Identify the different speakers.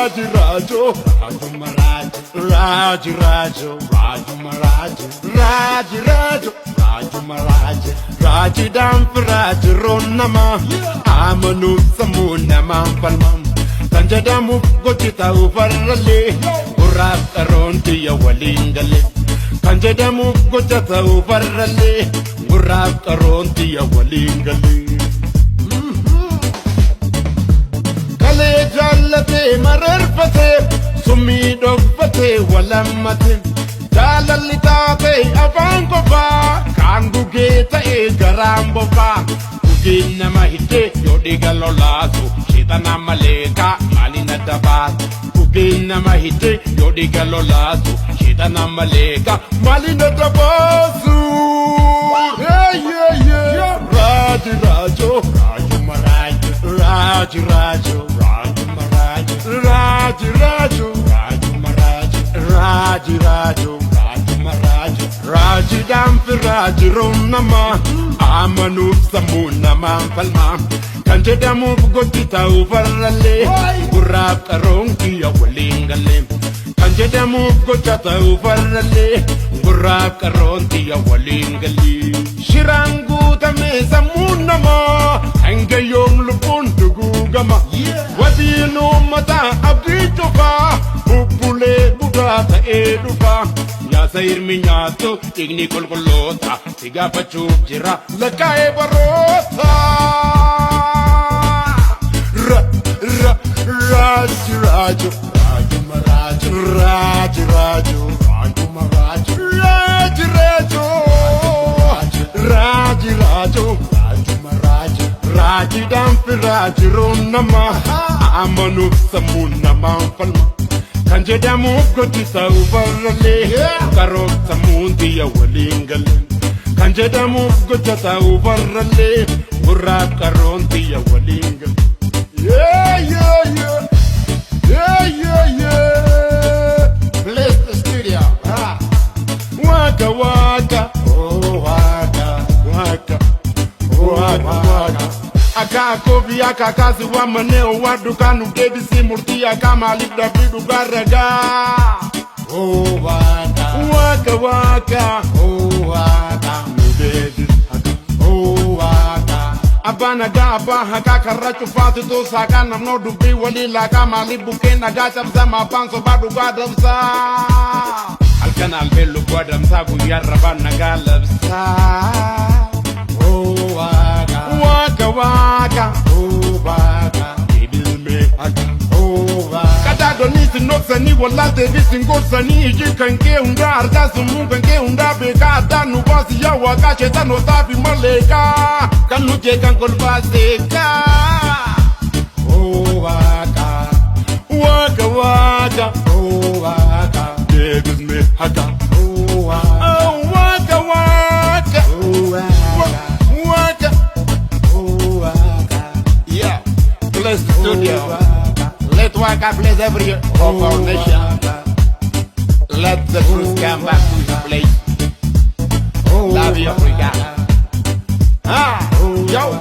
Speaker 1: Rajo, Raju Maraj, Rajo, Raju Maraj, Rajo, Raju Maraj, Raji Damp, Raj Ronama, Amanu Samuna Mampalmam, Tanjadamu Gotita Uvarale, Urat Aronti Walingale, Tanjadamu Gotata Uvarale, Urat Aronti Walingale. Jallate mararfate sumi dogfate walamate jalalitate avangoba kangu geta e garamboba ugina mahite yodigalolazo shitana maleka malina dabat ugina mahite yodigalolazo shitana maleka malina dabasu yeah Rajo Raju Maraj Rajo Rajo Maraj Rajo Maraj Raji Damp Raji Ronama Amanu Samuna Mampalma Kanjadamu Gotita Uvarale Urak Aronki Walingale Kanjadamu Gotata Uvarale Urak Aronti Walingale Shirangu Tamesa Munama Hangayong Lupuntugu Gama Wadino Mata Abitofa Upule Budata Edufa Yasair Minyato Igni Kolkolota Tiga Pachuk Jira Lakae Barota Rajo Maraj Rajo Maraj Rajo Maraj Raji Damp Raji Ronama Amanu Samuna Mampalma Kanjadamu Gotita Uvarale Karok Samundi Walingale Kanjadamu Gotata Uvarale Urak Aronti Walingale Yeah Bless the studio Waka waka Oh waka Aka kobi aka kazi wa maneo wadukanu gedisi murtia kama libda vidu garaga Oh waka Oh waka Mudedi Oh waka Abana gaba haka karachu fatu to saka namno dubi walila kama libukena gacha mzama panso badu gadamsa Alkana albelu gadamsa guyarrabana galabsa Oh waka Oh waka Idilme Oh waka Kada donisi noksani wala devisi ngosani Ijikanke unga argasu munganke unga beka Danu basi ya waka chetano safi maleka Kanuje kankol baseka Oh waka Oh waka Devisi haka Oh waka Oh waka Yeah, bless the studio. Let Waka bless every of our nation. Let the truth come back to the place. Love you, Africa. Yo.